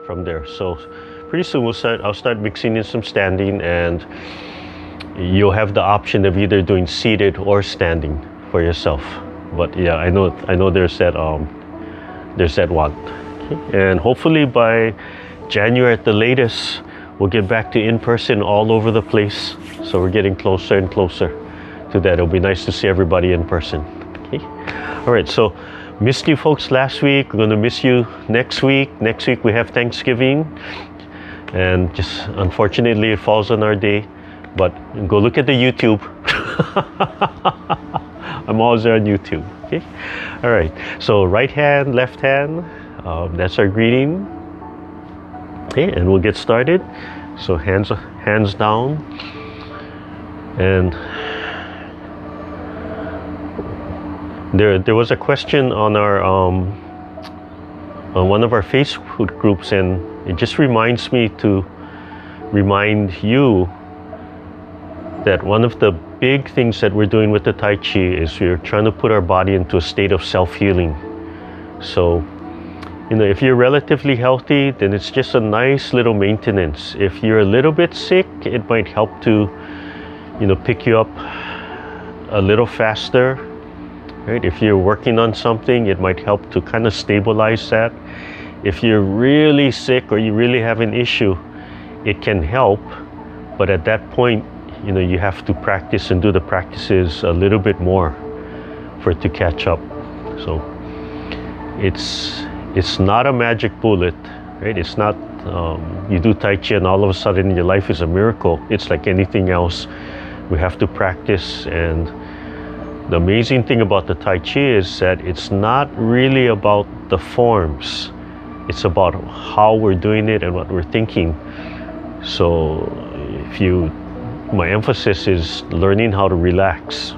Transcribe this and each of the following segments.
from there. So pretty soon I'll start mixing in some standing, and you'll have the option of either doing seated or standing for yourself. But yeah, I know there's that one. Okay. And hopefully by January at the latest, we'll get back to in-person all over the place. So we're getting closer and closer to that. It'll be nice to see everybody in person. Okay. All right, so missed you folks last week. We're going to miss you next week. Next week we have Thanksgiving, and just unfortunately it falls on our day. But go look at the YouTube. I'm always there on YouTube. Okay. All right. So right hand, left hand. That's our greeting. Okay, and we'll get started. So hands down, and there was a question on our on one of our Facebook groups, and it just reminds me to remind you that one of the big things that we're doing with the Tai Chi is we're trying to put our body into a state of self-healing. So, if you're relatively healthy, then it's just a nice little maintenance. If you're a little bit sick, it might help to, pick you up a little faster, right? If you're working on something, it might help to kind of stabilize that. If you're really sick or you really have an issue, it can help, but at that point, you have to practice and do the practices a little bit more for it to catch up. So it's not a magic bullet, right? It's not you do Tai Chi and all of a sudden your life is a miracle. It's like anything else. We have to practice, and the amazing thing about the Tai Chi is that it's not really about the forms. It's about how we're doing it and what we're thinking. So my emphasis is learning how to relax.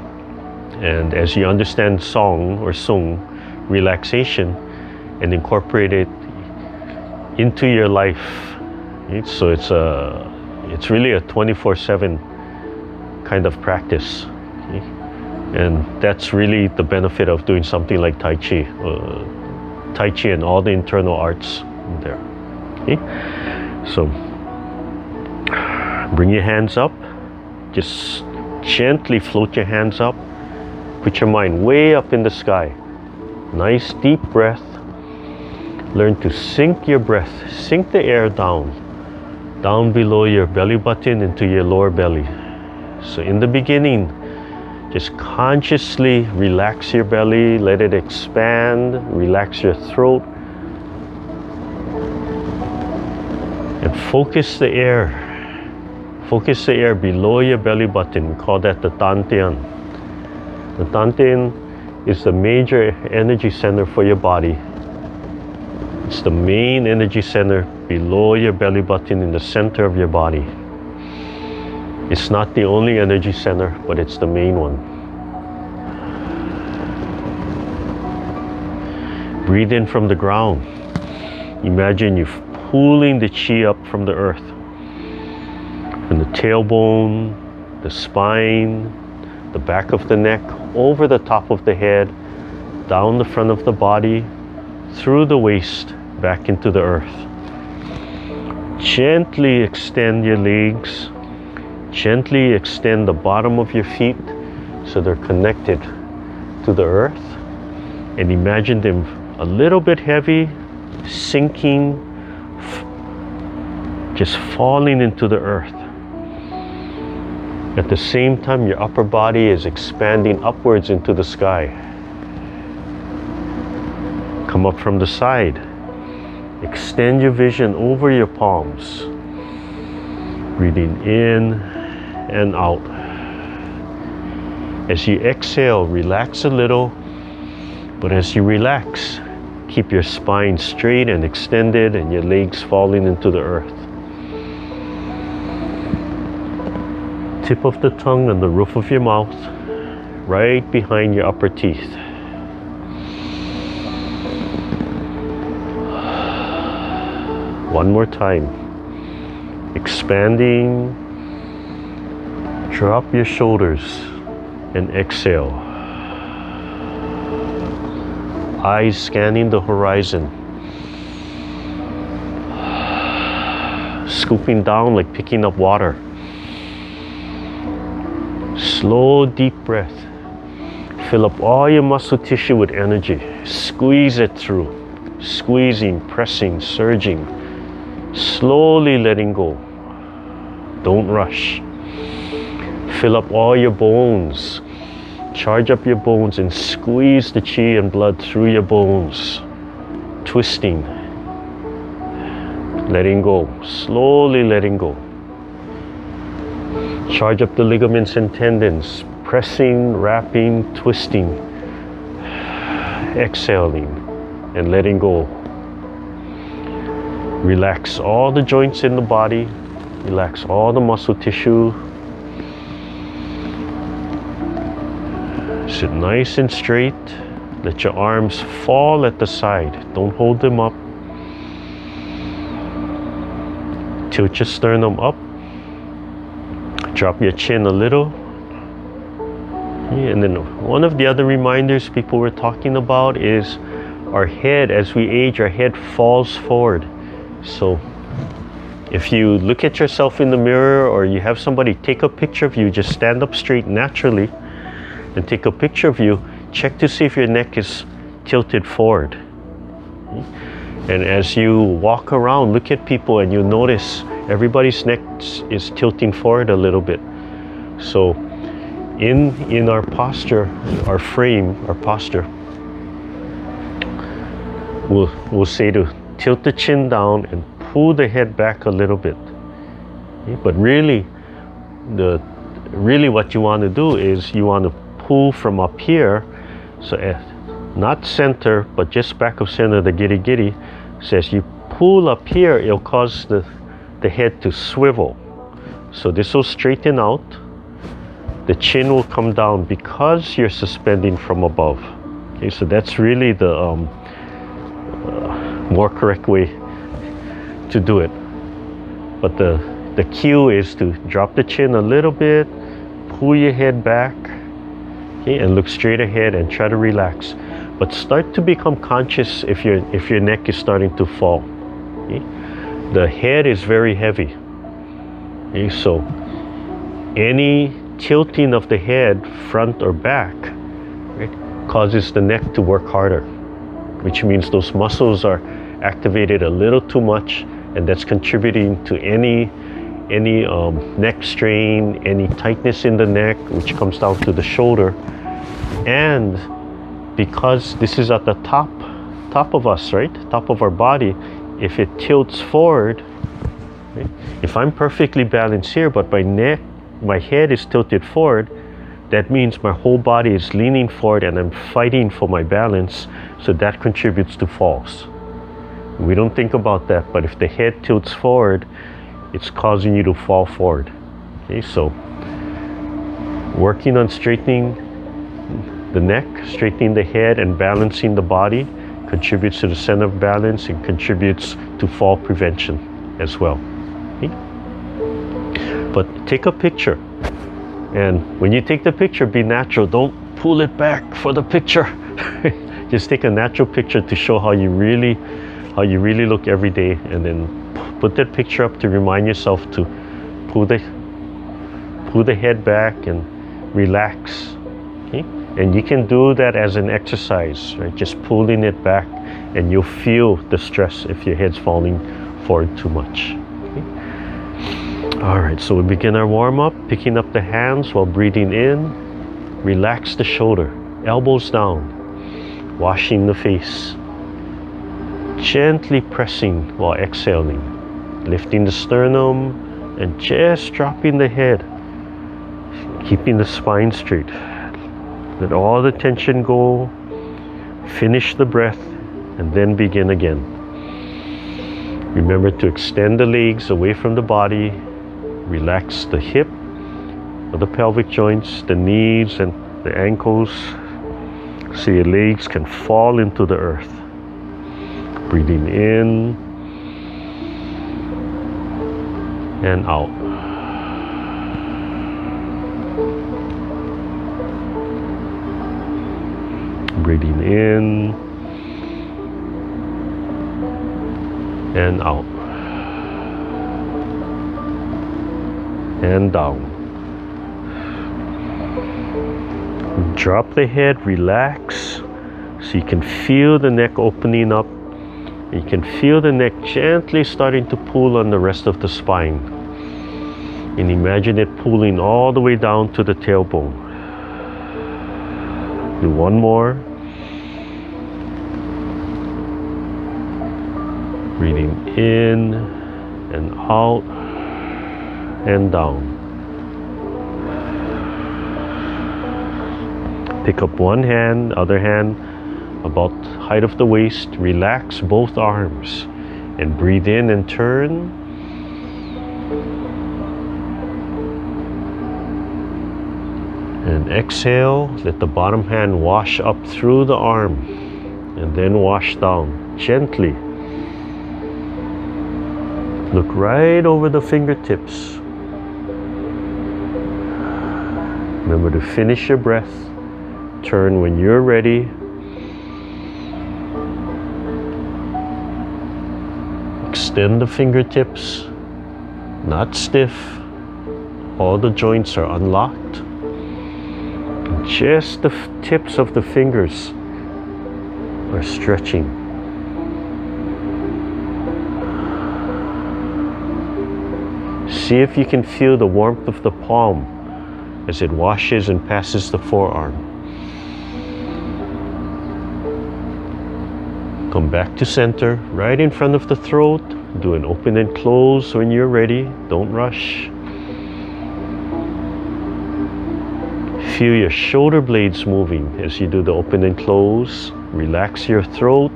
And as you understand song or sung, relaxation, and incorporate it into your life, right? So it's really a 24/7 kind of practice. Okay? And that's really the benefit of doing something like Tai Chi. Tai Chi and all the internal arts there. Okay? So bring your hands up. Just gently float your hands up. Put your mind way up in the sky. Nice deep breath. Learn to sink your breath. Sink the air down below your belly button into your lower belly. So in the beginning, just consciously relax your belly. Let it expand. Relax your throat. And focus the air. Focus the air below your belly button. We call that the Dantian. The Dantian is the major energy center for your body. It's the main energy center below your belly button in the center of your body. It's not the only energy center, but it's the main one. Breathe in from the ground. Imagine you're pulling the chi up from the earth. From the tailbone, the spine, the back of the neck, over the top of the head, down the front of the body, through the waist, back into the earth. Gently extend your legs. Gently extend the bottom of your feet so they're connected to the earth. And imagine them a little bit heavy, sinking, just falling into the earth. At the same time, your upper body is expanding upwards into the sky. Come up from the side. Extend your vision over your palms. Breathing in and out. As you exhale, relax a little. But as you relax, keep your spine straight and extended and your legs falling into the earth. Tip of the tongue on the roof of your mouth, right behind your upper teeth. One more time. Expanding. Drop your shoulders and exhale. Eyes scanning the horizon. scooping down like picking up water. Slow, deep breath. Fill up all your muscle tissue with energy. Squeeze it through. Squeezing, pressing, surging. Slowly letting go. Don't rush. Fill up all your bones. Charge up your bones and squeeze the chi and blood through your bones. Twisting. Letting go. Slowly letting go. Charge up the ligaments and tendons. Pressing, wrapping, twisting. Exhaling and letting go. Relax all the joints in the body. Relax all the muscle tissue. Sit nice and straight. Let your arms fall at the side. Don't hold them up. Tilt your sternum up. Drop your chin a little. And then one of the other reminders people were talking about is our head, as we age, our head falls forward. So if you look at yourself in the mirror or you have somebody take a picture of you, just stand up straight naturally and take a picture of you. Check to see if your neck is tilted forward. And as you walk around, look at people and you notice everybody's neck is tilting forward a little bit. So in our posture, our frame, our posture, we'll say to tilt the chin down and pull the head back a little bit. But really what you want to do is you want to pull from up here, so not center, but just back of center, the giddy giddy. So as you pull up here, it'll cause the head to swivel. So this will straighten out. The chin will come down because you're suspending from above. Okay, so that's really the more correct way to do it. But the cue is to drop the chin a little bit, pull your head back, okay, and look straight ahead and try to relax. But start to become conscious if your neck is starting to fall. Okay? The head is very heavy. Okay? So any tilting of the head, front or back, right, causes the neck to work harder, which means those muscles are activated a little too much, and that's contributing to any neck strain, any tightness in the neck, which comes down to the shoulder. And because this is at the top of us, right, top of our body, if it tilts forward, right? If I'm perfectly balanced here, but my head is tilted forward, that means my whole body is leaning forward and I'm fighting for my balance, so that contributes to falls. We don't think about that, but if the head tilts forward, it's causing you to fall forward. Okay, so working on straightening the neck, straightening the head, and balancing the body contributes to the center of balance and contributes to fall prevention as well. Okay? But take a picture, and when you take the picture, be natural. Don't pull it back for the picture. Just take a natural picture to show how you really look every day, and then put that picture up to remind yourself to pull the head back and relax. Okay? And you can do that as an exercise, right? Just pulling it back, and you'll feel the stress if your head's falling forward too much. Okay? All right, so we begin our warm-up, picking up the hands while breathing in. Relax the shoulder, elbows down, washing the face. Gently pressing while exhaling, lifting the sternum and just dropping the head, keeping the spine straight. Let all the tension go, finish the breath, and then begin again. Remember to extend the legs away from the body, relax the hip or the pelvic joints, the knees and the ankles, so your legs can fall into the earth. Breathing in and out. Breathing in and out. and down. Drop the head, relax, so you can feel the neck opening up. You can feel the neck gently starting to pull on the rest of the spine. And imagine it pulling all the way down to the tailbone. Do one more. Breathing in and out and down. Pick up one hand, other hand about height of the waist. Relax both arms and breathe in and turn. And exhale, let the bottom hand wash up through the arm and then wash down gently. Look right over the fingertips. Remember to finish your breath. Turn when you're ready. Extend the fingertips, not stiff. All the joints are unlocked. Just the tips of the fingers are stretching. See if you can feel the warmth of the palm as it washes and passes the forearm. Come back to center, right in front of the throat. Do an open and close when you're ready. Don't rush. Feel your shoulder blades moving as you do the open and close. Relax your throat.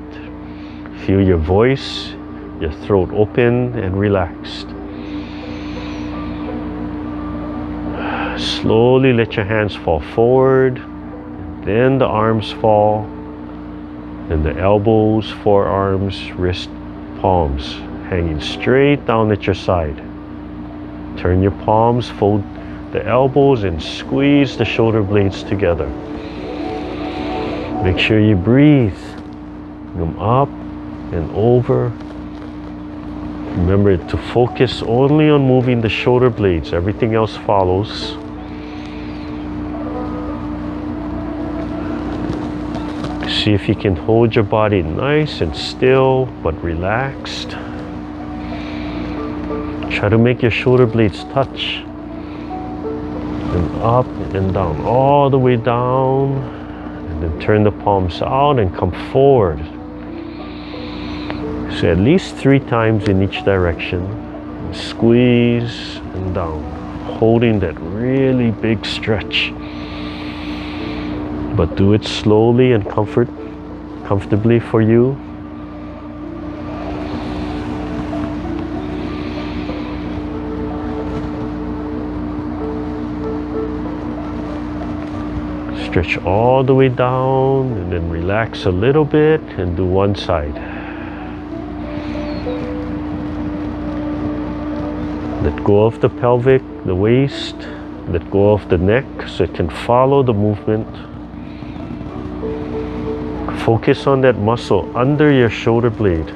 Feel your voice, your throat open and relaxed. Slowly let your hands fall forward, then the arms fall, and the elbows, forearms, wrist, palms hanging straight down at your side. Turn your palms, fold the elbows and squeeze the shoulder blades together. Make sure you breathe. Come up and over. Remember to focus only on moving the shoulder blades. Everything else follows. See if you can hold your body nice and still but relaxed. Try to make your shoulder blades touch. And up and down, all the way down. And then turn the palms out and come forward. So at least 3 times in each direction. And squeeze and down, holding that really big stretch. But do it slowly and comfortably for you. Stretch all the way down and then relax a little bit and do one side. Let go of the pelvic, the waist. Let go of the neck so it can follow the movement. Focus on that muscle under your shoulder blade.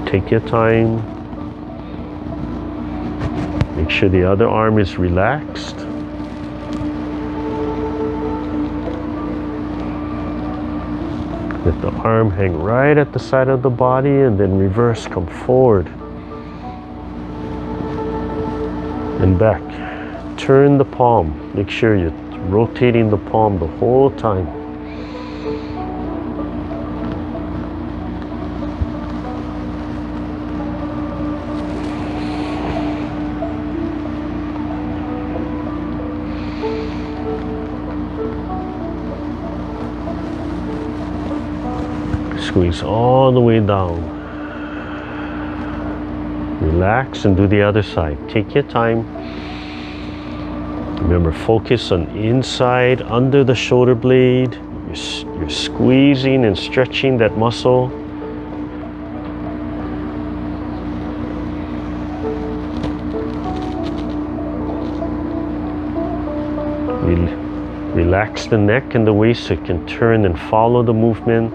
Take your time. Make sure the other arm is relaxed. Let the arm hang right at the side of the body and then reverse, come forward and back. Turn the palm. Make sure you're rotating the palm the whole time. Squeeze all the way down. Relax and do the other side. Take your time. Remember, focus on inside, under the shoulder blade. You're squeezing and stretching that muscle. Relax the neck and the waist so it can turn and follow the movement.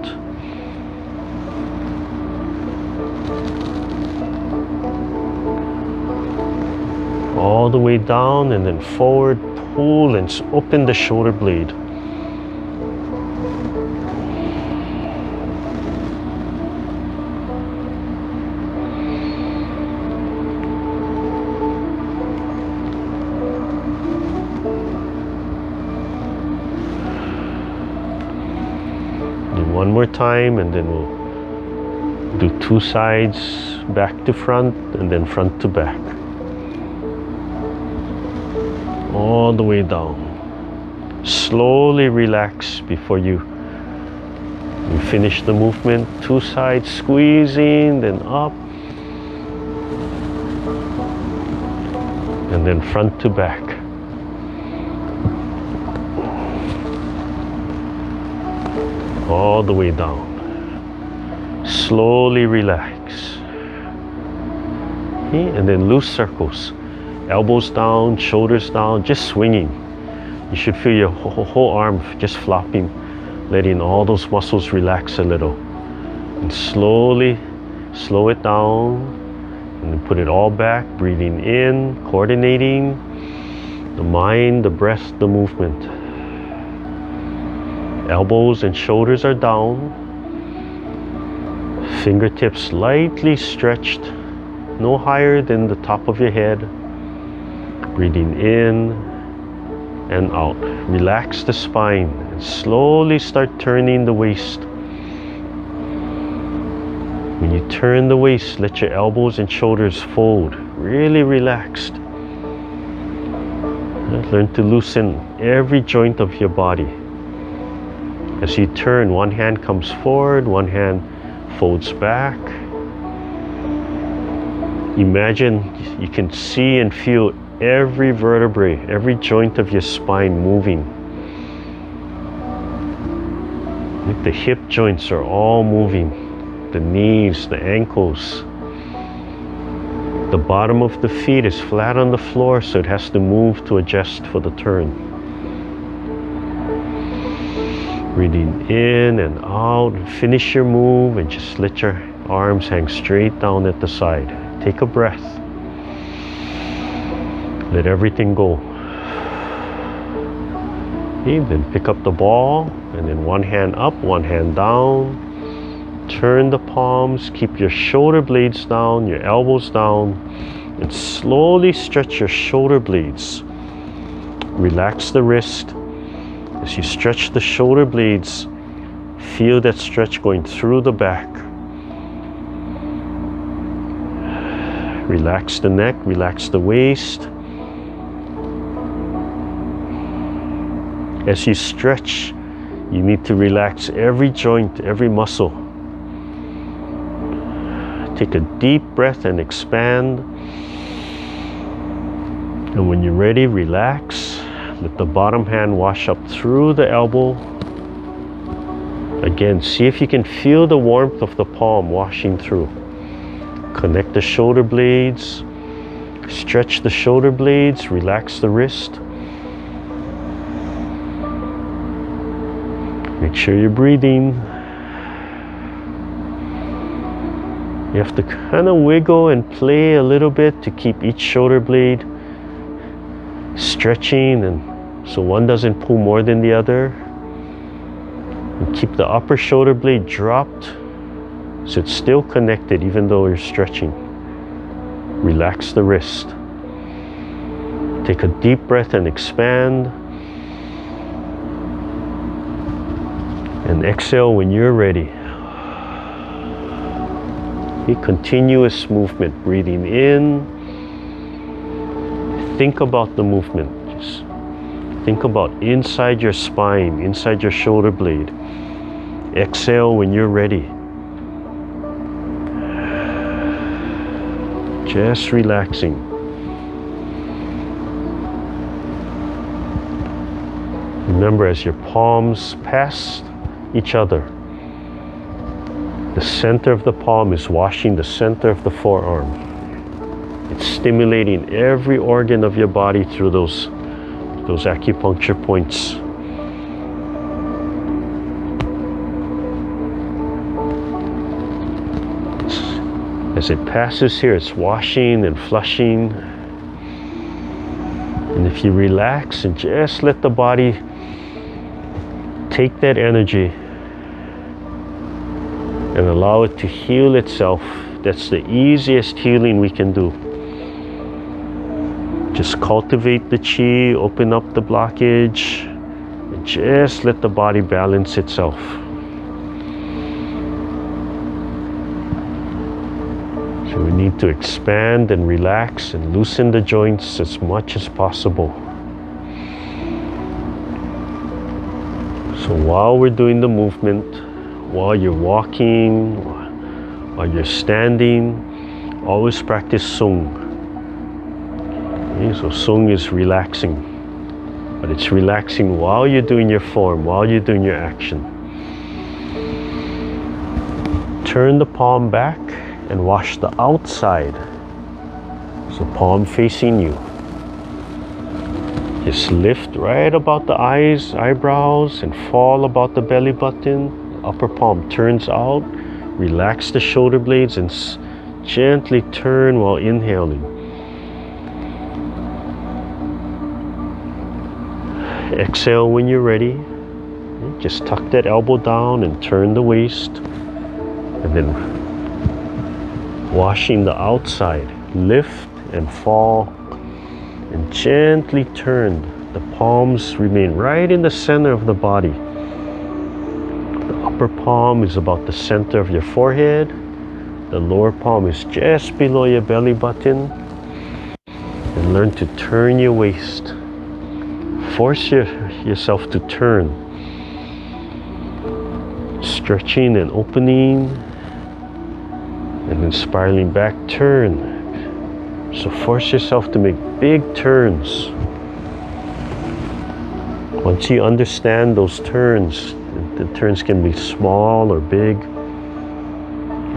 All the way down and then forward, pull and open the shoulder blade. Do one more time and then we'll do two sides, back to front and then front to back. All the way down. Slowly relax before you finish the movement. Two sides squeezing, then up. And then front to back. All the way down. Slowly relax. Okay, and then loose circles. Elbows down, shoulders down, just swinging. You should feel your whole arm just flopping, letting all those muscles relax a little. And slowly slow it down and then put it all back, breathing in, coordinating the mind, the breath, the movement. Elbows and shoulders are down. Fingertips lightly stretched, no higher than the top of your head. Breathing in and out. Relax the spine and slowly start turning the waist. When you turn the waist, let your elbows and shoulders fold. Really relaxed. Learn to loosen every joint of your body. As you turn, one hand comes forward, one hand folds back. Imagine you can see and feel every vertebrae, every joint of your spine moving. The hip joints are all moving. The knees, the ankles. The bottom of the feet is flat on the floor, so it has to move to adjust for the turn. Breathing in and out. Finish your move and just let your arms hang straight down at the side. Take a breath. Let everything go. Okay, then pick up the ball and then one hand up, one hand down. Turn the palms, keep your shoulder blades down, your elbows down, and slowly stretch your shoulder blades. Relax the wrist. As you stretch the shoulder blades, feel that stretch going through the back. Relax the neck, relax the waist. As you stretch, you need to relax every joint, every muscle. Take a deep breath and expand. And when you're ready, relax. Let the bottom hand wash up through the elbow. Again, see if you can feel the warmth of the palm washing through. Connect the shoulder blades. Stretch the shoulder blades. Relax the wrist. Make sure you're breathing. You have to kind of wiggle and play a little bit to keep each shoulder blade stretching, and so one doesn't pull more than the other. And keep the upper shoulder blade dropped so it's still connected even though you're stretching. Relax the wrist. Take a deep breath and expand. And exhale when you're ready. Continuous movement, breathing in. Think about the movement. Just think about inside your spine, inside your shoulder blade. Exhale when you're ready. Just relaxing. Remember, as your palms pass each other, the center of the palm is washing the center of the forearm. It's stimulating every organ of your body through those acupuncture points. As it passes here, it's washing and flushing. if you relax and just let the body take that energy and allow it to heal itself, that's the easiest healing we can do. Just cultivate the chi, open up the blockage, and just let the body balance itself. So we need to expand and relax and loosen the joints as much as possible. So while we're doing the movement, while you're walking, while you're standing, always practice Sung. Okay, so Sung is relaxing, but it's relaxing while you're doing your form, while you're doing your action. Turn the palm back and wash the outside. So palm facing you. Just lift right about the eyes, eyebrows, and fall about the belly button. Upper palm turns out. Relax the shoulder blades and gently turn while inhaling. Exhale when you're ready. Just tuck that elbow down and turn the waist. And then washing the outside, lift and fall and gently turn. The palms remain right in the center of the body. The upper palm is about the center of your forehead. The lower palm is just below your belly button. And learn to turn your waist. Force yourself to turn. Stretching and opening. And then spiraling back, turn. So force yourself to make big turns. Once you understand those turns, the turns can be small or big.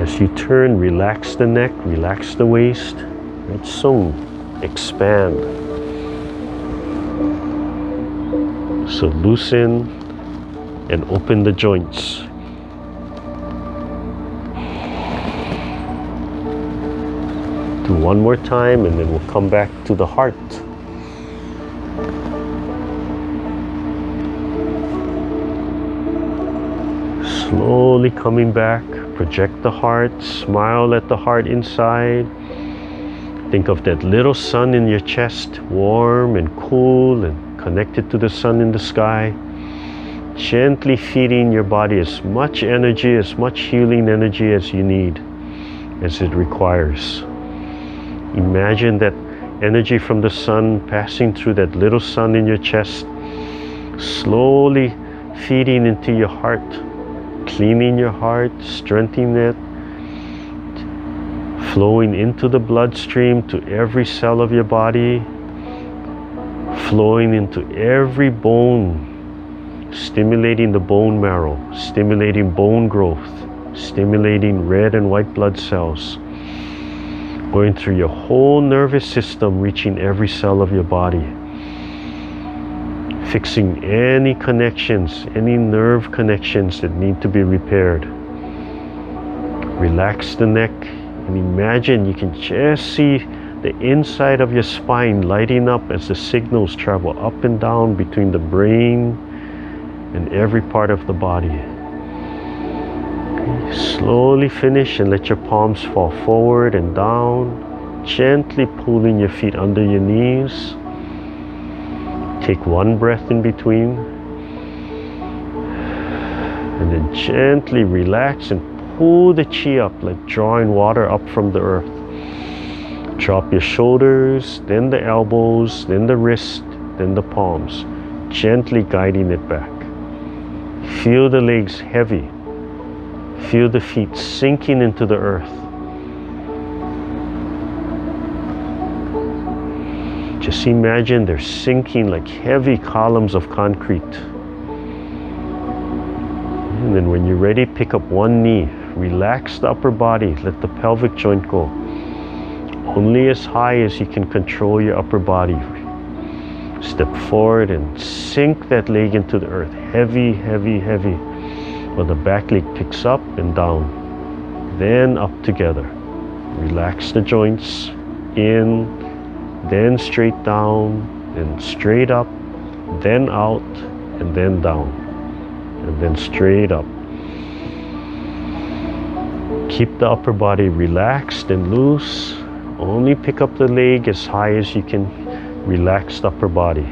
As you turn, relax the neck, relax the waist. It's Sung, expand. So loosen and open the joints. Do one more time and then we'll come back to the heart. Slowly coming back, project the heart, smile at the heart inside. Think of that little sun in your chest, warm and cool and connected to the sun in the sky. Gently feeding your body as much energy, as much healing energy as you need, as it requires. Imagine that energy from the sun passing through that little sun in your chest, slowly feeding into your heart, cleaning your heart, strengthening it, flowing into the bloodstream to every cell of your body, flowing into every bone, stimulating the bone marrow, stimulating bone growth, stimulating red and white blood cells, going through your whole nervous system, reaching every cell of your body, fixing any connections, any nerve connections that need to be repaired. Relax the neck and imagine you can just see the inside of your spine lighting up as the signals travel up and down between the brain and every part of the body. Slowly finish and let your palms fall forward and down, gently pulling your feet under your knees. Take one breath in between and then gently relax and pull the chi up like drawing water up from the earth. Drop your shoulders, then the elbows, then the wrist, then the palms, gently guiding it back. Feel the legs heavy. Feel the feet sinking into the earth. Just imagine they're sinking like heavy columns of concrete. And then when you're ready, pick up one knee. Relax the upper body. Let the pelvic joint go. Only as high as you can control your upper body. Step forward and sink that leg into the earth. Heavy, heavy, heavy. While the back leg picks up and down. Then up together. Relax the joints. In. Then straight down. then straight up, then out, and then down, and then straight up. Keep the upper body relaxed and loose. Only pick up the leg as high as you can. Relax the upper body.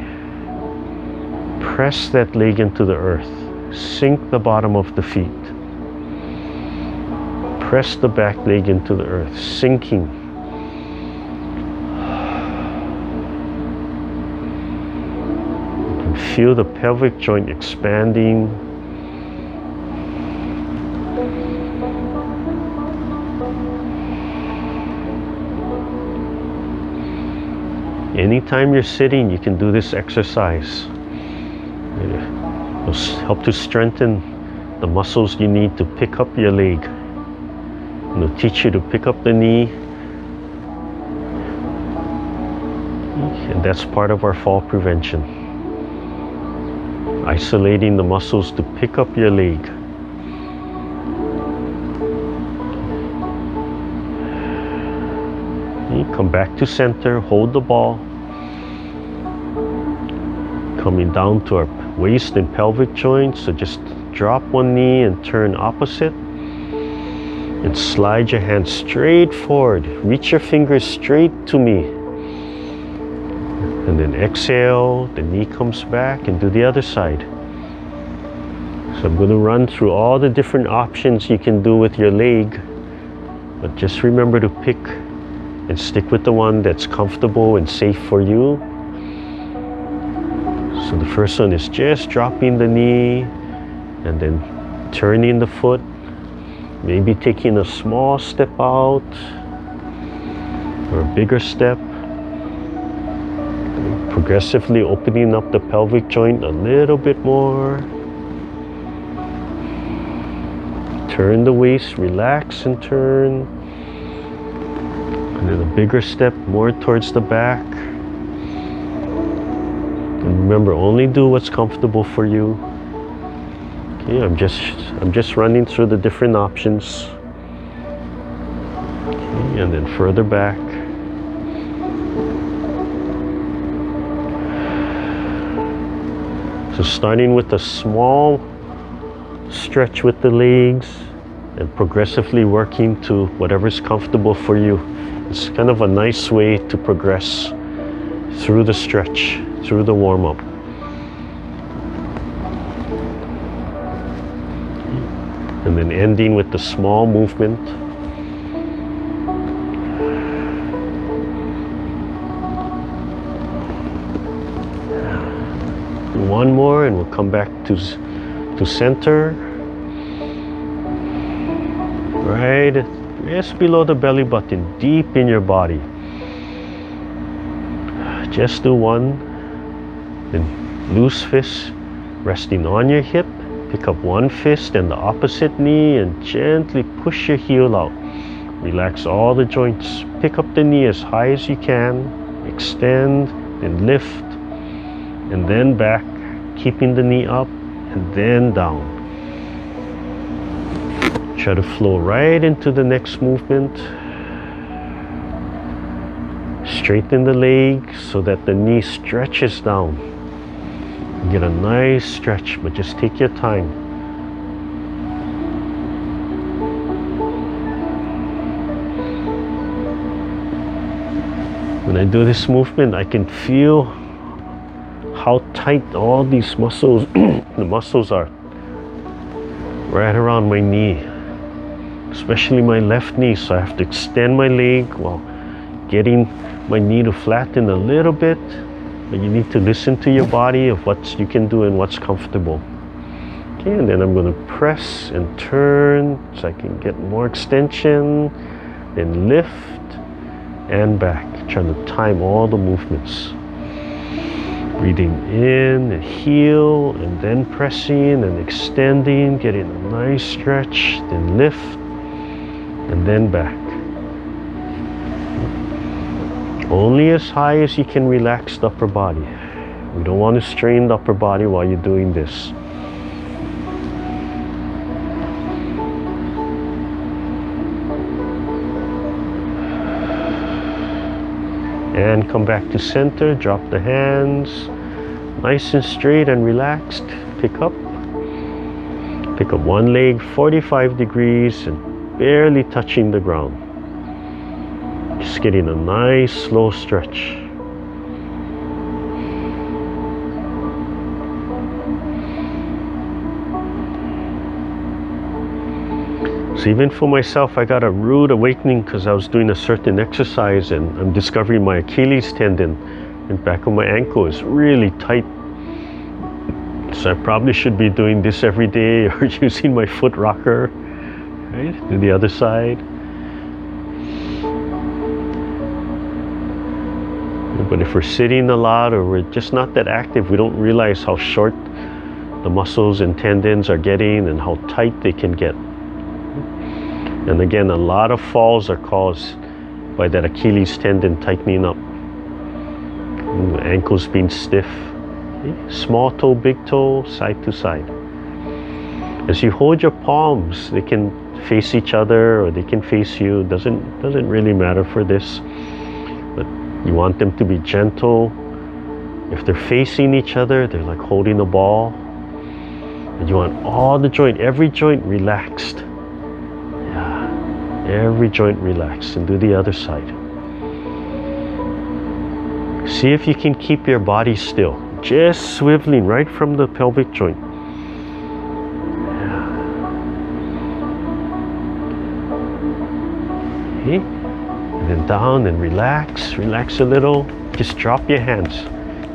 Press that leg into the earth. Sink the bottom of the feet. Press the back leg into the earth, sinking. You can feel the pelvic joint expanding. Anytime you're sitting, you can do this exercise. It will help to strengthen the muscles you need to pick up your leg. And it'll teach you to pick up the knee. And that's part of our fall prevention. Isolating the muscles to pick up your leg. Come back to center, hold the ball. Coming down to our waist and pelvic joints, so just drop one knee and turn opposite. And slide your hands straight forward. Reach your fingers straight to me. And then exhale, the knee comes back, and do the other side. So I'm going to run through all the different options you can do with your leg. But just remember to pick and stick with the one that's comfortable and safe for you. So the first one is just dropping the knee and then turning the foot. Maybe taking a small step out or a bigger step. Progressively opening up the pelvic joint a little bit more. Turn the waist, relax and turn. And then a bigger step more towards the back. And remember, only do what's comfortable for you. Okay, I'm just running through the different options. Okay, and then further back. So starting with a small stretch with the legs and progressively working to whatever's comfortable for you. It's kind of a nice way to progress through the stretch, through the warm-up. And then ending with the small movement. One more and we'll come back to center. Right, just below the belly button, deep in your body. Just do one. Then loose fist resting on your hip. Pick up one fist and the opposite knee and gently push your heel out. Relax all the joints. Pick up the knee as high as you can. Extend and lift. And then back, keeping the knee up and then down. Try to flow right into the next movement. Straighten the leg so that the knee stretches down. Get a nice stretch, but just take your time. When I do this movement, I can feel how tight all these muscles, the muscles are right around my knee, especially my left knee. So I have to extend my leg while getting my knee to flatten a little bit. But you need to listen to your body of what you can do and what's comfortable. Okay, and then I'm going to press and turn so I can get more extension. Then lift and back. Trying to time all the movements. Breathing in and heel, and then pressing and extending, getting a nice stretch. Then lift and then back. Only as high as you can relax the upper body. We don't want to strain the upper body while you're doing this. And come back to center, drop the hands, nice and straight and relaxed. Pick up one leg 45 degrees and barely touching the ground. Just getting a nice slow stretch. So even for myself, I got a rude awakening because I was doing a certain exercise and I'm discovering my Achilles tendon in the back of my ankle is really tight. So I probably should be doing this every day or using my foot rocker, right? To the other side. But if we're sitting a lot or we're just not that active, we don't realize how short the muscles and tendons are getting and how tight they can get. And again, a lot of falls are caused by that Achilles tendon tightening up. The ankles being stiff. Okay. Small toe, big toe, side to side. As you hold your palms, they can face each other or they can face you. Doesn't really matter for this. But you want them to be gentle. If they're facing each other, they're like holding a ball. And you want all the every joint relaxed. Yeah, every joint relaxed. And do the other side. See if you can keep your body still. Just swiveling right from the pelvic joint. Yeah. Okay. And then down and relax a little. Just drop your hands.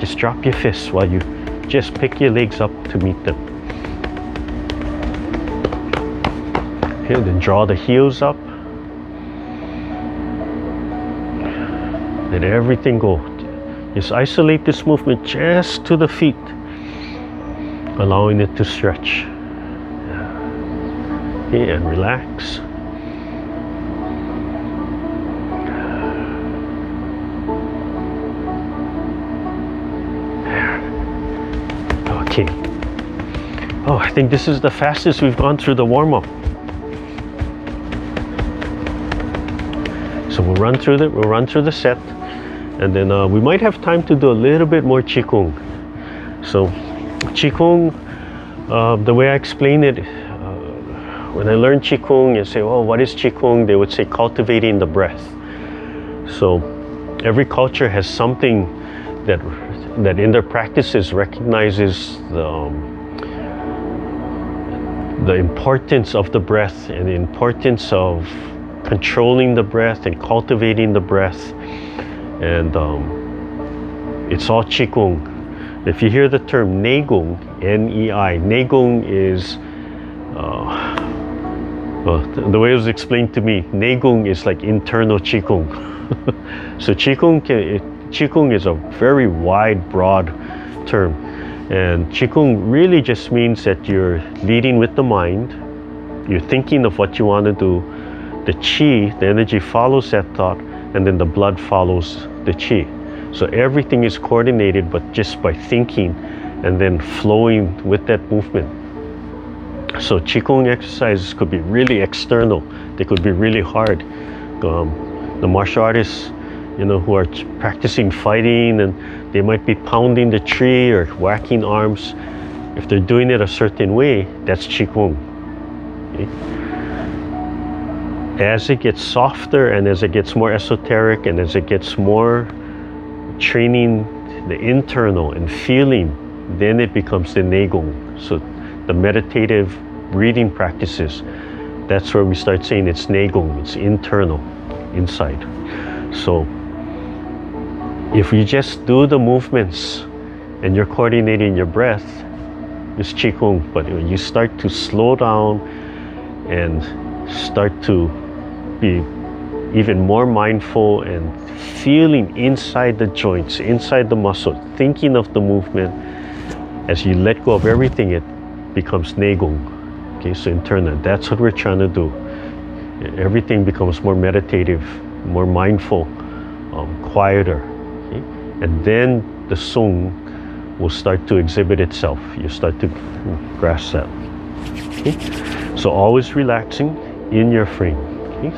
Just drop your fists while you just pick your legs up to meet them. Okay, then draw the heels up. Let everything go. Just isolate this movement just to the feet, allowing it to stretch. Okay, and relax. Okay. Oh, I think this is the fastest we've gone through the warm-up. So we'll run through the set. And then we might have time to do a little bit more Qigong. So Qigong, the way I explain it, when I learned Qigong and say, oh, what is Qigong? They would say cultivating the breath. So every culture has something that in their practices recognizes the importance of the breath and the importance of controlling the breath and cultivating the breath. And it's all Qigong. If you hear the term Negung, N-E-I, Negung is, the way it was explained to me, Negung is like internal Qigong. So Qigong is a very wide, broad term. And Qigong really just means that you're leading with the mind. You're thinking of what you want to do. The Qi, the energy follows that thought. And then the blood follows the Qi. So everything is coordinated, but just by thinking and then flowing with that movement. So Qigong exercises could be really external. They could be really hard. The martial artists, who are practicing fighting and they might be pounding the tree or whacking arms. If they're doing it a certain way, that's Qigong. Okay? As it gets softer and as it gets more esoteric and as it gets more training the internal and feeling, then it becomes the Negung. So the meditative breathing practices, that's where we start saying it's Negung, it's internal, inside. So if you just do the movements and you're coordinating your breath, it's Qigong. But when you start to slow down and start to be even more mindful and feeling inside the joints, inside the muscle, thinking of the movement, as you let go of everything, it becomes Negung. Okay, so internal, that's what we're trying to do. Everything becomes more meditative, more mindful, quieter. Okay? And then the Sung will start to exhibit itself. You start to grasp that. Okay? So always relaxing in your frame. Okay?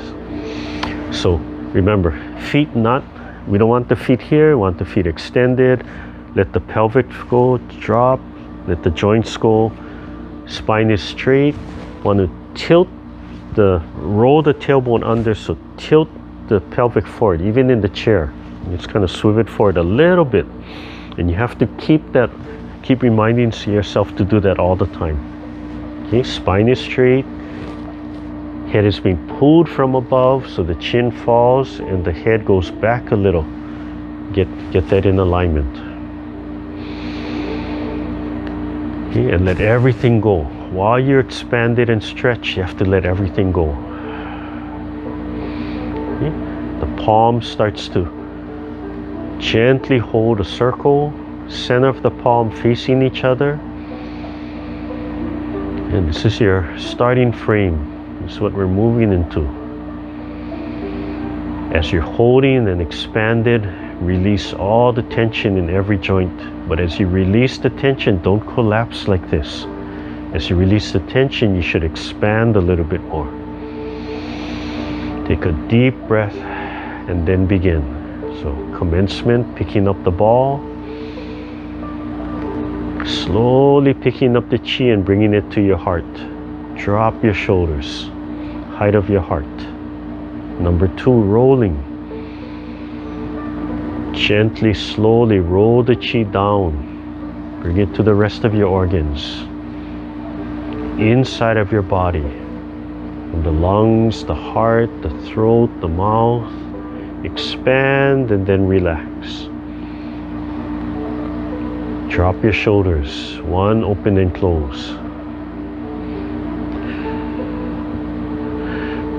So remember, feet not We don't want the feet here, we want the feet extended. Let the pelvic go, drop. Let the joints go. Spine is straight. Want to roll the tailbone under, so tilt the pelvic forward, even in the chair. Just kind of swivel it forward a little bit. And you have to keep reminding yourself to do that all the time. Okay, spine is straight. Head is being pulled from above, so the chin falls and the head goes back a little. Get that in alignment. Okay, and let everything go. While you're expanded and stretched, you have to let everything go. Okay, the palm starts to gently hold a circle, center of the palm facing each other. And this is your starting frame. This is what we're moving into. As you're holding and expanded, release all the tension in every joint. But as you release the tension, don't collapse like this. As you release the tension, you should expand a little bit more. Take a deep breath and then begin. So commencement, picking up the ball. Slowly picking up the chi and bringing it to your heart. Drop your shoulders, height of your heart. Number 2, rolling. Gently, slowly roll the chi down. Bring it to the rest of your organs. Inside of your body. From the lungs, the heart, the throat, the mouth. Expand and then relax. Drop your shoulders. 1, open and close.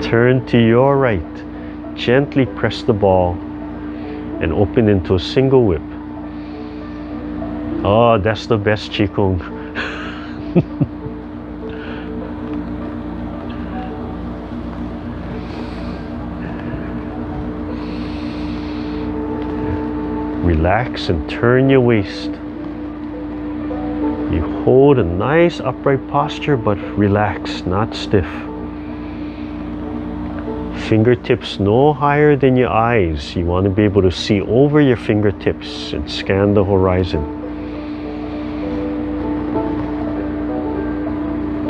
Turn to your right. Gently press the ball and open into a single whip. Oh, that's the best Qigong. Relax and turn your waist. You hold a nice upright posture, but relax, not stiff. Fingertips no higher than your eyes. You want to be able to see over your fingertips and scan the horizon.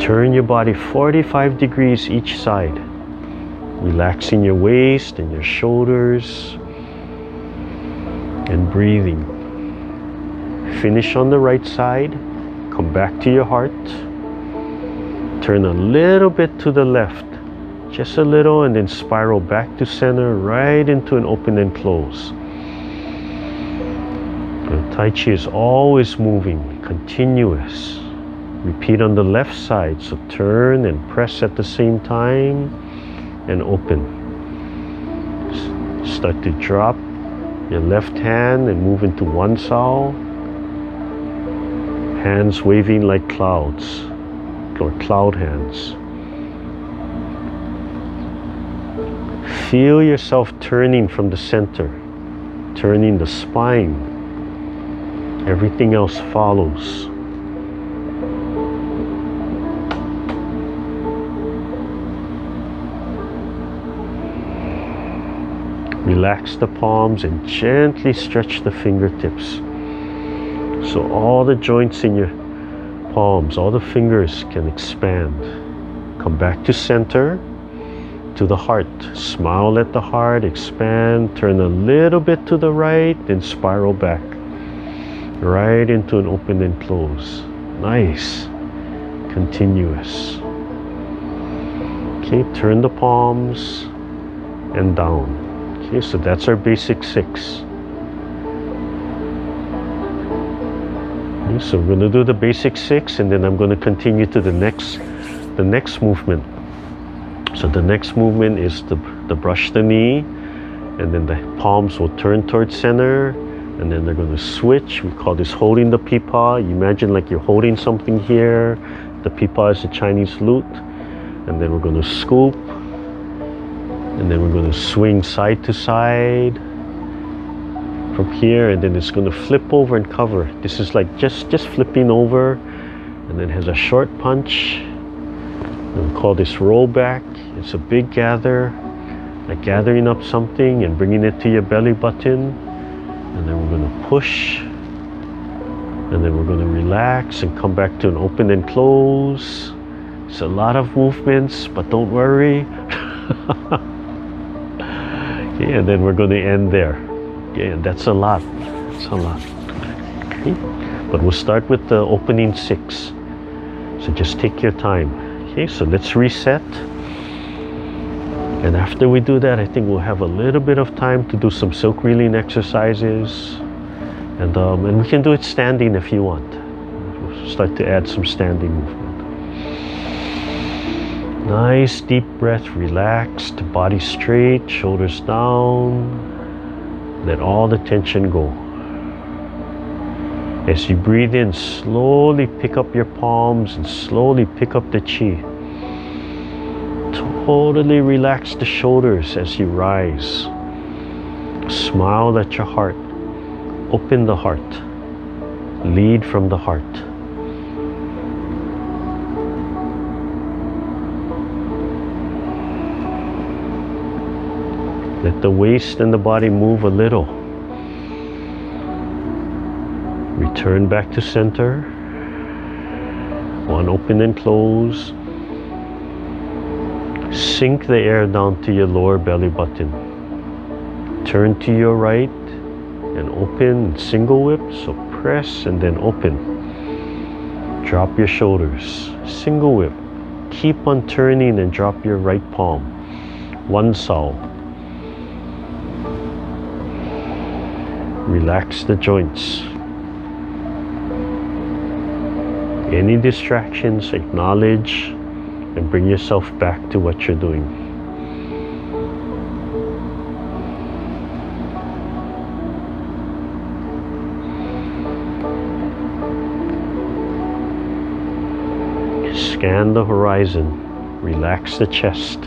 Turn your body 45 degrees each side. Relaxing your waist and your shoulders. And breathing. Finish on the right side. Come back to your heart. Turn a little bit to the left. Just a little, and then spiral back to center, right into an open and close. The Tai Chi is always moving, continuous. Repeat on the left side, so turn and press at the same time, and open. Start to drop your left hand and move into Wan Sau. Hands waving like clouds, or cloud hands. Feel yourself turning from the center, turning the spine. Everything else follows. Relax the palms and gently stretch the fingertips. So all the joints in your palms, all the fingers can expand. Come back to center. To the heart. Smile at the heart, expand, turn a little bit to the right, then spiral back. Right into an open and close. Nice. Continuous. Okay, turn the palms and down. Okay, so that's our basic 6. Okay, so we're going to do the basic 6 and then I'm going to continue to the next movement. So the next movement is the brush the knee, and then the palms will turn towards center, and then they're going to switch. We call this holding the Pipa. You imagine like you're holding something here. The Pipa is a Chinese lute, and then we're going to scoop, and then we're going to swing side to side from here, and then it's going to flip over and cover. This is like just flipping over, and then it has a short punch. We call this roll back. It's a big gather, like gathering up something and bringing it to your belly button. And then we're going to push. And then we're going to relax and come back to an open and close. It's a lot of movements, but don't worry. Okay, and then we're going to end there. Okay, and that's a lot. That's a lot. Okay. But we'll start with the opening 6. So just take your time. Okay, so let's reset. And after we do that, I think we'll have a little bit of time to do some silk reeling exercises. And we can do it standing if you want. We'll start to add some standing movement. Nice deep breath, relaxed, body straight, shoulders down. Let all the tension go. As you breathe in, slowly pick up your palms and slowly pick up the chi. Totally relax the shoulders as you rise. Smile at your heart. Open the heart. Lead from the heart. Let the waist and the body move a little. Return back to center. One open and close. Sink the air down to your lower belly button. Turn to your right and open, single whip, so press and then open. Drop your shoulders, single whip. Keep on turning and drop your right palm. Wan Sau. Relax the joints. Any distractions, acknowledge and bring yourself back to what you're doing. Scan the horizon. Relax the chest.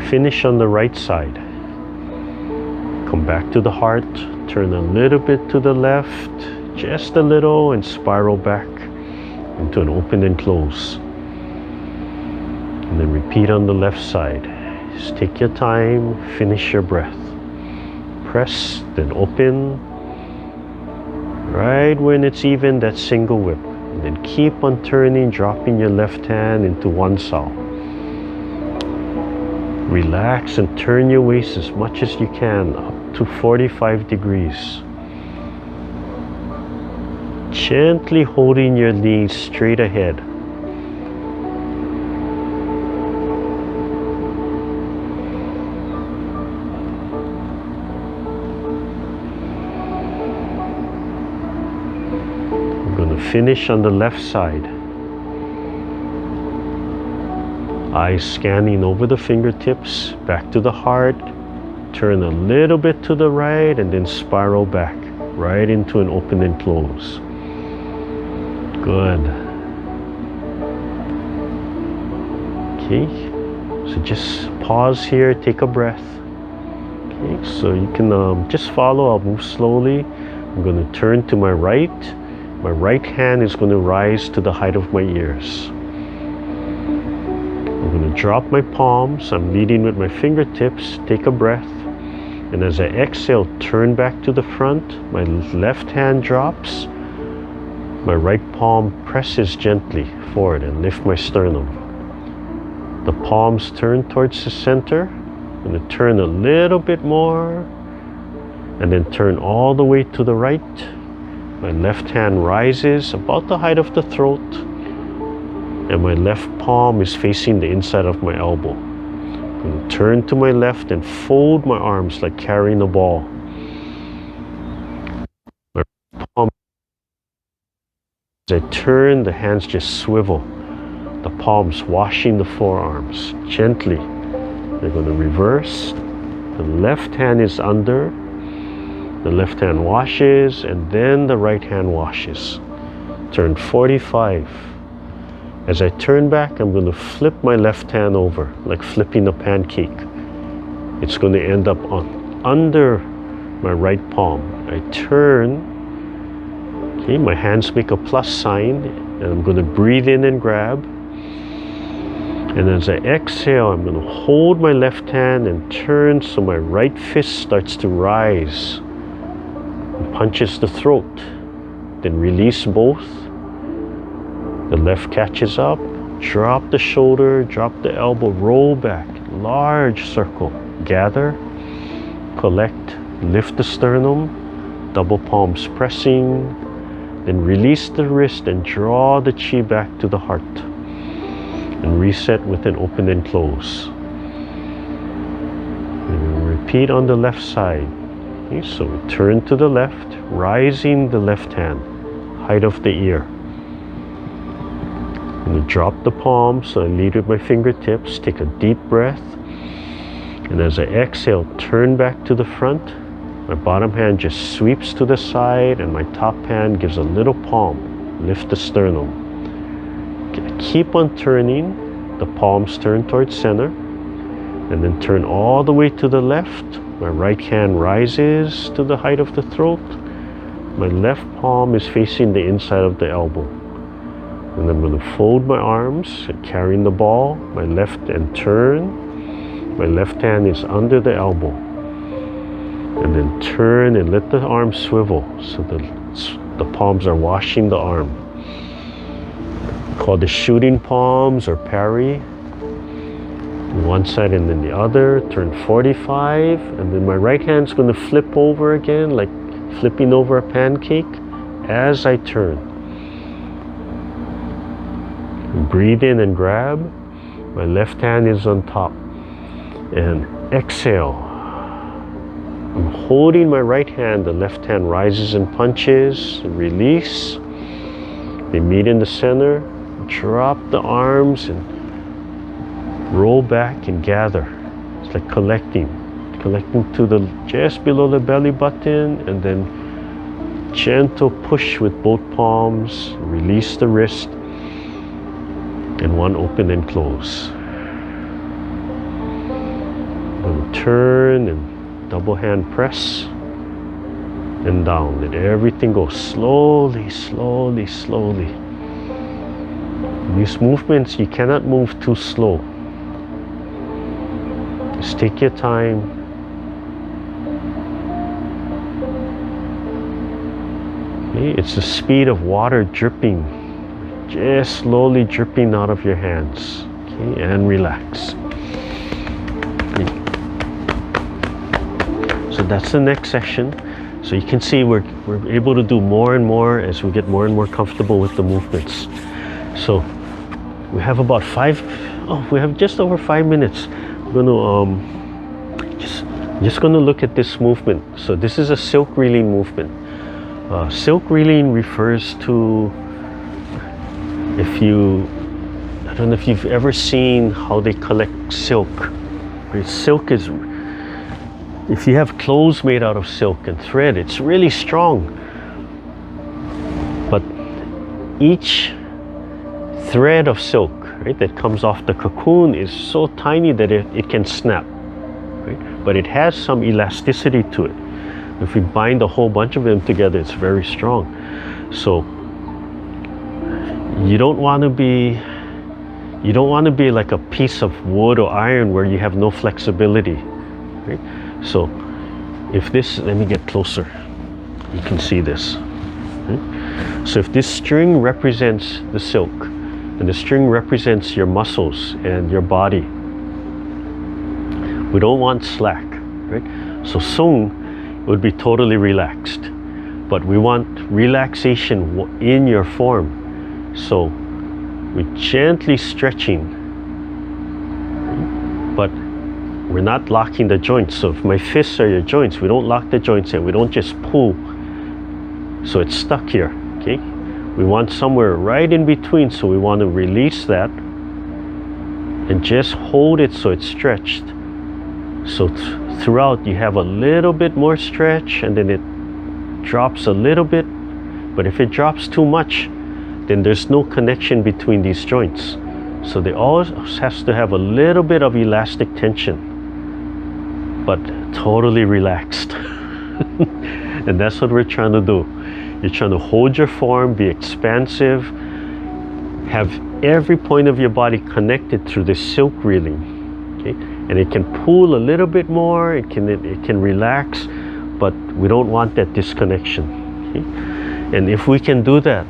Finish on the right side. Come back to the heart. Turn a little bit to the left, just a little, and spiral back into an open and close. And then repeat on the left side. Just take your time, finish your breath. Press, then open. Right when it's even, that single whip. And then keep on turning, dropping your left hand into Wan Sau. Relax and turn your waist as much as you can, up to 45 degrees. Gently holding your knees straight ahead. We're going to finish on the left side. Eyes scanning over the fingertips, back to the heart. Turn a little bit to the right and then spiral back, right into an open and close. Good. Okay, so just pause here, take a breath. Okay, so you can just follow. I'll move slowly. I'm going to turn to my right. My right hand is going to rise to the height of my ears. I'm going to drop my palms. I'm leading with my fingertips. Take a breath. And as I exhale, turn back to the front. My left hand drops. My right palm presses gently forward and lift my sternum. The palms turn towards the center. I'm going to turn a little bit more. And then turn all the way to the right. My left hand rises about the height of the throat. And my left palm is facing the inside of my elbow. I'm going to turn to my left and fold my arms like carrying a ball. My palm, as I turn, the hands just swivel. The palms washing the forearms gently. They're going to reverse. The left hand is under. The left hand washes, and then the right hand washes. Turn 45. As I turn back, I'm going to flip my left hand over, like flipping a pancake. It's going to end up under my right palm. I turn. Okay, my hands make a plus sign, and I'm going to breathe in and grab. And as I exhale, I'm going to hold my left hand and turn so my right fist starts to rise and punches the throat. Then release both. The left catches up, drop the shoulder, drop the elbow, roll back, large circle. Gather, collect, lift the sternum, double palms pressing, then release the wrist and draw the chi back to the heart. And reset with an open and close. And repeat on the left side. Okay, so we turn to the left, rising the left hand, height of the ear. And drop the palms, so I lead with my fingertips, take a deep breath. And as I exhale, turn back to the front. My bottom hand just sweeps to the side and my top hand gives a little palm. Lift the sternum. Keep on turning. The palms turn towards center. And then turn all the way to the left. My right hand rises to the height of the throat. My left palm is facing the inside of the elbow. And I'm going to fold my arms, carrying the ball, my left and turn. My left hand is under the elbow. And then turn and let the arm swivel so the palms are washing the arm. Called the shooting palms or Parry. One side and then the other. Turn 45. And then my right hand's going to flip over again, like flipping over a pancake as I turn. Breathe in and grab. My left hand is on top. And exhale. I'm holding my right hand. The left hand rises and punches. Release. They meet in the center. Drop the arms and roll back and gather. It's like collecting to the just below the belly button, and then gentle push with both palms. Release the wrist. And one open and close. And turn and double hand press and down. Let everything go slowly, slowly, slowly. These movements, you cannot move too slow. Just take your time. Okay, it's the speed of water dripping. Just slowly dripping out of your hands. Okay, and relax. Okay. So that's the next session. So you can see we're able to do more and more as we get more and more comfortable with the movements. So we have about we have just over 5 minutes. I'm going to just going to look at this movement. So this is a silk reeling movement. Silk reeling refers to, I don't know if you've ever seen how they collect silk. Right? Silk is, if you have clothes made out of silk and thread, it's really strong. But each thread of silk, right, that comes off the cocoon is so tiny that it can snap. Right? But it has some elasticity to it. If we bind a whole bunch of them together, it's very strong. So you don't want to be like a piece of wood or iron where you have no flexibility. Right? So if this, let me get closer. You can see this. Right? So if this string represents the silk, and the string represents your muscles and your body, we don't want slack, right? So Sung would be totally relaxed, but we want relaxation in your form. So we're gently stretching, but we're not locking the joints. So if my fists are your joints, we don't lock the joints in. We don't just pull, so it's stuck here, okay? We want somewhere right in between, so we want to release that and just hold it so it's stretched. So throughout you have a little bit more stretch, and then it drops a little bit. But if it drops too much, then there's no connection between these joints. So they always has to have a little bit of elastic tension, but totally relaxed. And that's what we're trying to do. You're trying to hold your form, be expansive, have every point of your body connected through this silk reeling. Okay? And it can pull a little bit more, it can relax, but we don't want that disconnection. Okay? And if we can do that,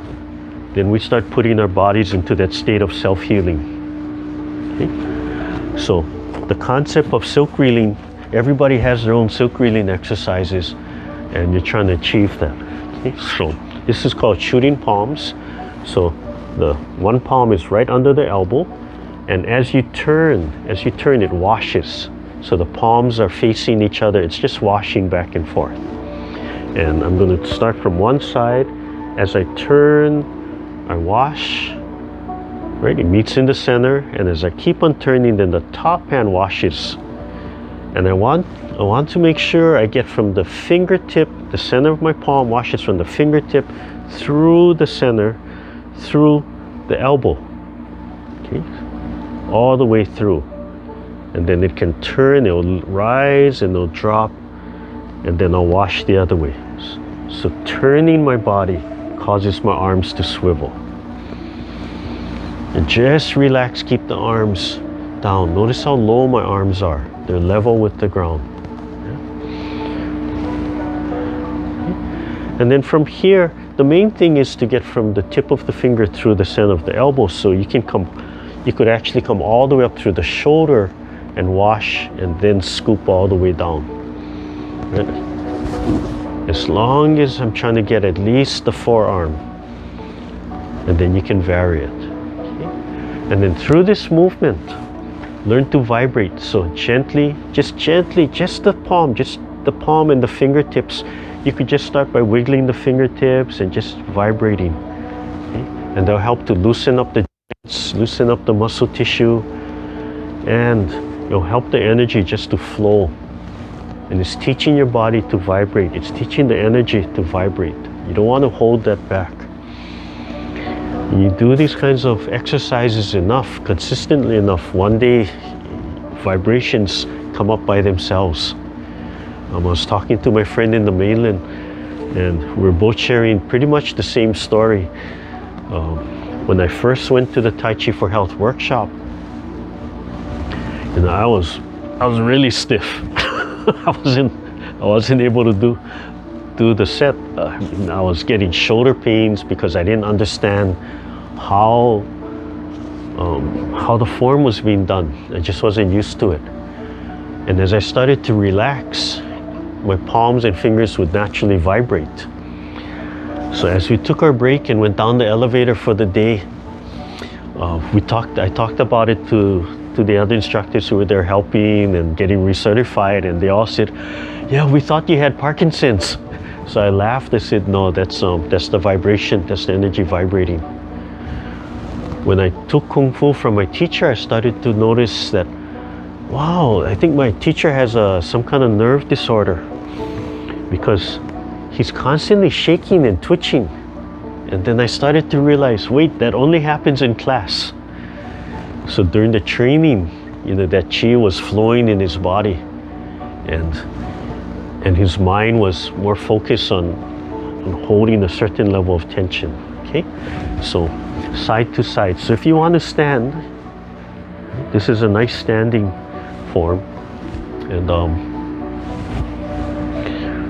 then we start putting our bodies into that state of self-healing. Okay? So the concept of silk reeling, everybody has their own silk reeling exercises, and you're trying to achieve that. Okay? So this is called shooting palms. So the one palm is right under the elbow, and as you turn, it washes. So the palms are facing each other. It's just washing back and forth. And I'm going to start from one side. As I turn, I wash. Right, it meets in the center, and as I keep on turning, then the top hand washes. And I want to make sure I get from the fingertip, the center of my palm washes from the fingertip through the center, through the elbow. Okay, all the way through. And then it can turn, it'll rise and it'll drop, and then I'll wash the other way. So turning my body causes my arms to swivel. And just relax, keep the arms down. Notice how low my arms are. They're level with the ground. And then from here, the main thing is to get from the tip of the finger through the center of the elbow. So you could actually come all the way up through the shoulder and wash, and then scoop all the way down. Right? As long as I'm trying to get at least the forearm, and then you can vary it. And then through this movement, learn to vibrate. So gently, just the palm and the fingertips. You could just start by wiggling the fingertips and just vibrating. Okay? And they'll help to loosen up the joints, loosen up the muscle tissue, and it'll help the energy just to flow. And it's teaching your body to vibrate. It's teaching the energy to vibrate. You don't want to hold that back. You do these kinds of exercises enough, consistently enough, one day vibrations come up by themselves. I was talking to my friend in the mainland, and we're both sharing pretty much the same story. When I first went to the Tai Chi for Health workshop, I was really stiff. I wasn't able to do the set. I was getting shoulder pains because I didn't understand how the form was being done. I just wasn't used to it. And as I started to relax, my palms and fingers would naturally vibrate. So as we took our break and went down the elevator for the day, I talked about it to the other instructors who were there helping and getting recertified, and they all said, "Yeah, we thought you had Parkinson's." So I laughed. I said, "No, that's the vibration, that's the energy vibrating." When I took Kung Fu from my teacher, I started to notice that, wow, I think my teacher has some kind of nerve disorder, because he's constantly shaking and twitching. And then I started to realize, wait, that only happens in class. So during the training, that Qi was flowing in his body, and his mind was more focused on holding a certain level of tension. Okay, so side to side. So if you want to stand, this is a nice standing form, and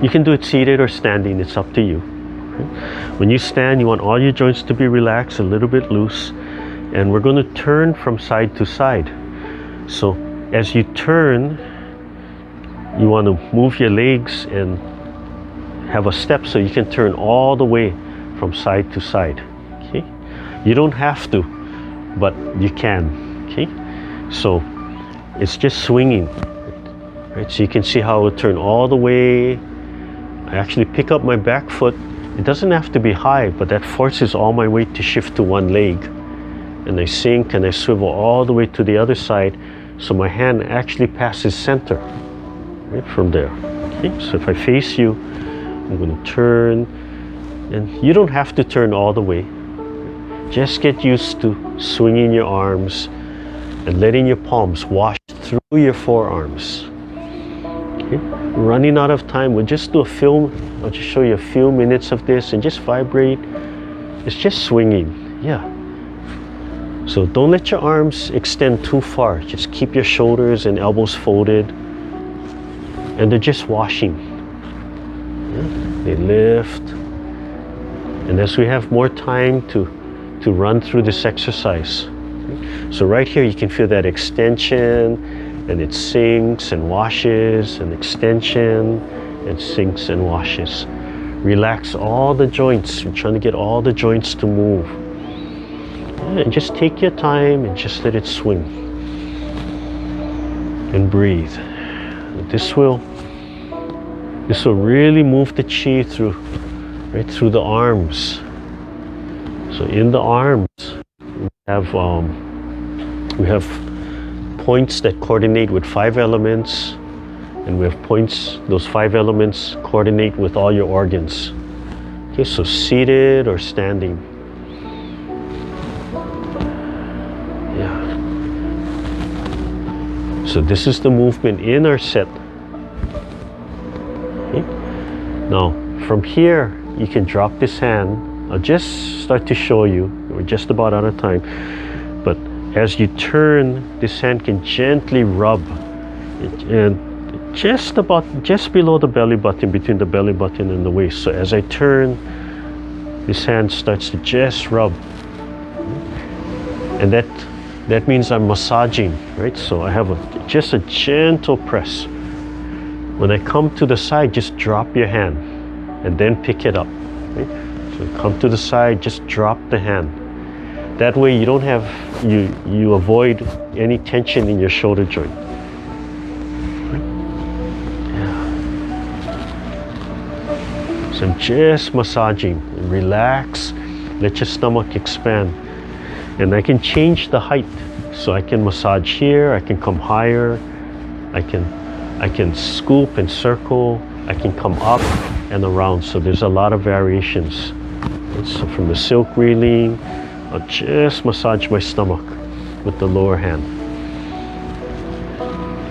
you can do it seated or standing. It's up to you. Okay? When you stand, you want all your joints to be relaxed, a little bit loose, and we're going to turn from side to side. So as you turn, you want to move your legs and have a step so you can turn all the way from side to side. Okay, you don't have to, but you can. Okay, so it's just swinging, right? So you can see how it will turn all the way. I actually pick up my back foot. It doesn't have to be high, but that forces all my weight to shift to one leg, and I sink and I swivel all the way to the other side, so my hand actually passes center. Right from there. Okay, so if I face you, I'm going to turn, and you don't have to turn all the way. Just get used to swinging your arms and letting your palms wash through your forearms. Okay, running out of time, we'll just do a film. I'll just show you a few minutes of this and just vibrate. It's just swinging. Yeah. So don't let your arms extend too far. Just keep your shoulders and elbows folded. And they're just washing. Yeah. They lift. And as we have more time to run through this exercise. Okay. So right here you can feel that extension, and it sinks and washes, and extension and sinks and washes. Relax all the joints. We're trying to get all the joints to move. And just take your time and just let it swing. And breathe. This will really move the chi through, right through the arms. So in the arms, we have points that coordinate with 5 elements, and we have points, those 5 elements coordinate with all your organs. Okay, so seated or standing. Yeah. So this is the movement in our set. Okay. Now, from here, you can drop this hand. I'll just start to show you. We're just about out of time. But as you turn, this hand can gently rub it, and just below the belly button, between the belly button and the waist. So as I turn, this hand starts to just rub. And that means I'm massaging, right? So I have just a gentle press. When I come to the side, just drop your hand and then pick it up. Right? So come to the side, just drop the hand. That way you don't have, you avoid any tension in your shoulder joint. Right? Yeah. So I'm just massaging. Relax, let your stomach expand. And I can change the height. So I can massage here, I can come higher, I can scoop and circle, I can come up and around. So there's a lot of variations. And so from the silk reeling, I'll just massage my stomach with the lower hand.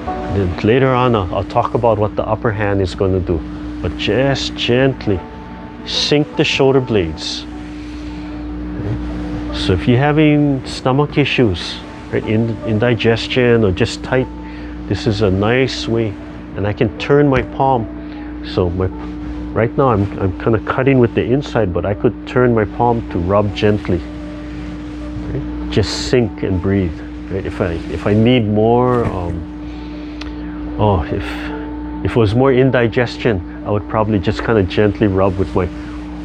And then later on, I'll talk about what the upper hand is going to do. But just gently sink the shoulder blades. So if you're having stomach issues, right, indigestion or just tight, this is a nice way. And I can turn my palm. So right now I'm kind of cutting with the inside, but I could turn my palm to rub gently. Right? Just sink and breathe. Right? If I need more, if it was more indigestion, I would probably just kind of gently rub with my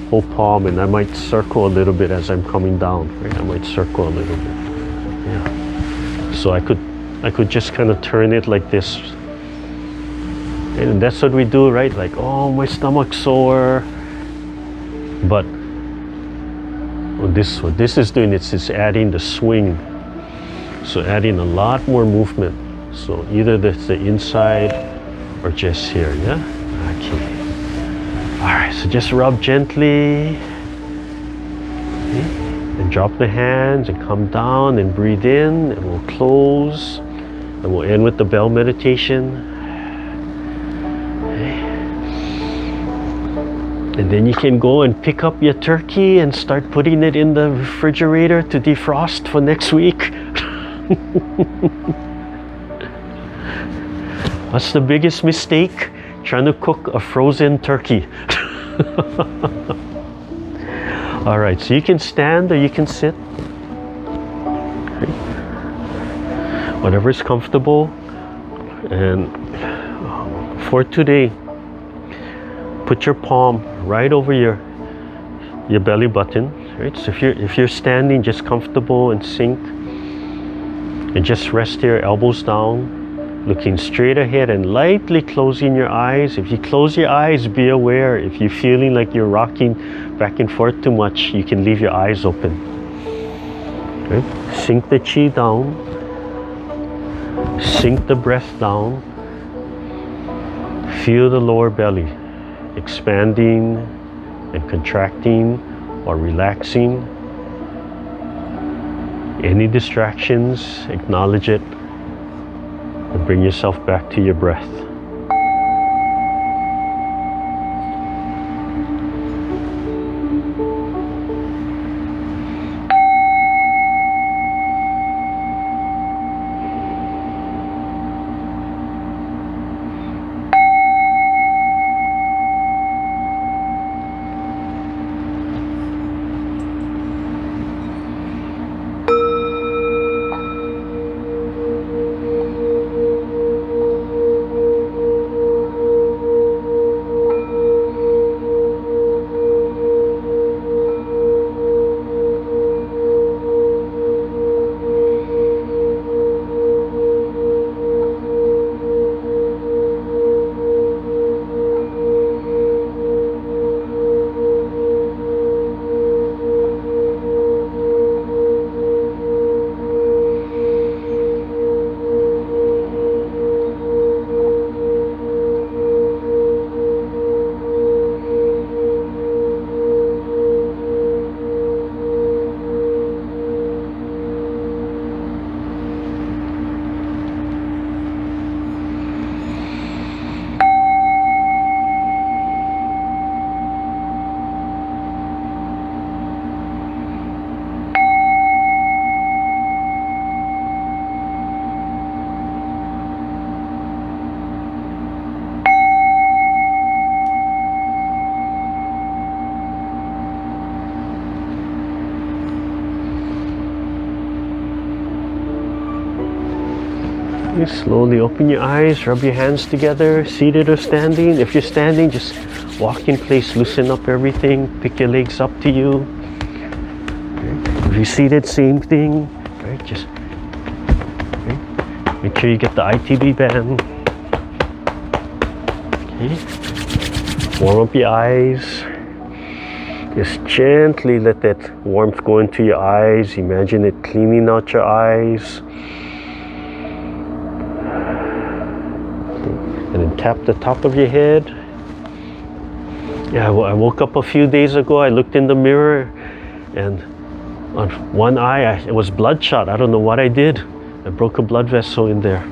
whole palm, and I might circle a little bit as I'm coming down. Right? I might circle a little bit. Yeah. So I could just kind of turn it like this. And that's what we do, right? Like, oh, my stomach's sore. But what this is doing, it's adding the swing. So adding a lot more movement. So either the inside or just here, yeah? Okay. All right, so just rub gently. Okay. And drop the hands and come down and breathe in, and we'll close. And we'll end with the bell meditation. And then you can go and pick up your turkey and start putting it in the refrigerator to defrost for next week. What's the biggest mistake? Trying to cook a frozen turkey. All right, so you can stand or you can sit. Okay. Whatever is comfortable. And for today, put your palm right over your belly button, right? So if you're standing, just comfortable and sink, and just rest here, elbows down, looking straight ahead and lightly closing your eyes. If you close your eyes, be aware. If you're feeling like you're rocking back and forth too much, you can leave your eyes open. Right? Sink the chi down, sink the breath down, feel the lower belly expanding and contracting or relaxing. Any distractions, acknowledge it and bring yourself back to your breath. You slowly open your eyes, rub your hands together, seated or standing. If you're standing, just walk in place, loosen up everything, pick your legs up to you. If you're seated, same thing. Right? Just make sure you get the ITB band. Okay. Warm up your eyes. Just gently let that warmth go into your eyes. Imagine it cleaning out your eyes. And then tap the top of your head. Yeah, I woke up a few days ago. I looked in the mirror, and on one eye it was bloodshot. I don't know what I did. I broke a blood vessel in there.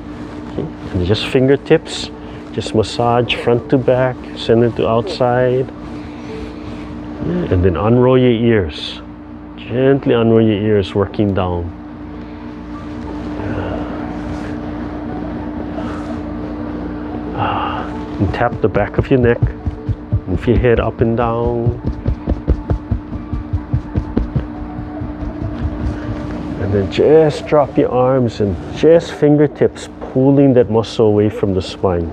Okay. And just fingertips, just massage front to back, center to outside. Yeah. And then unroll your ears. Gently unroll your ears, working down. And tap the back of your neck. Move your head up and down. And then just drop your arms and just fingertips, pulling that muscle away from the spine.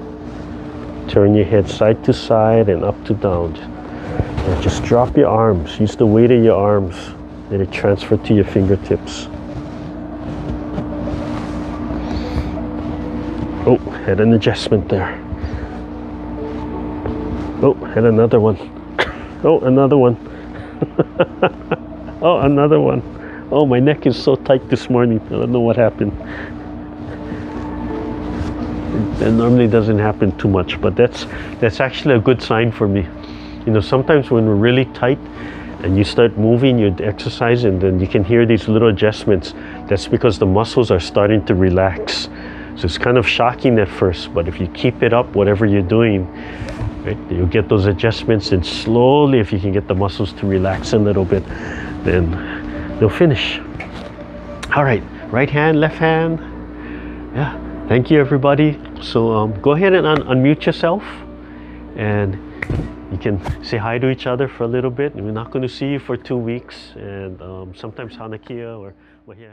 Turn your head side to side and up to down. And just drop your arms. Use the weight of your arms. Let it transfer to your fingertips. Oh, had an adjustment there. Oh, had another one. Oh, another one. Oh, another one. Oh, my neck is so tight this morning. I don't know what happened. It normally doesn't happen too much, but that's actually a good sign for me. You know, sometimes when we're really tight and you start moving, you exercise, and then you can hear these little adjustments. That's because the muscles are starting to relax. So it's kind of shocking at first, but if you keep it up, whatever you're doing, right, you'll get those adjustments, and slowly, if you can get the muscles to relax a little bit, then they'll finish. All right, right hand, left hand. Yeah, thank you everybody. So go ahead and unmute yourself, and you can say hi to each other for a little bit. And we're not going to see you for 2 weeks, and sometimes Hanakia or well, yeah.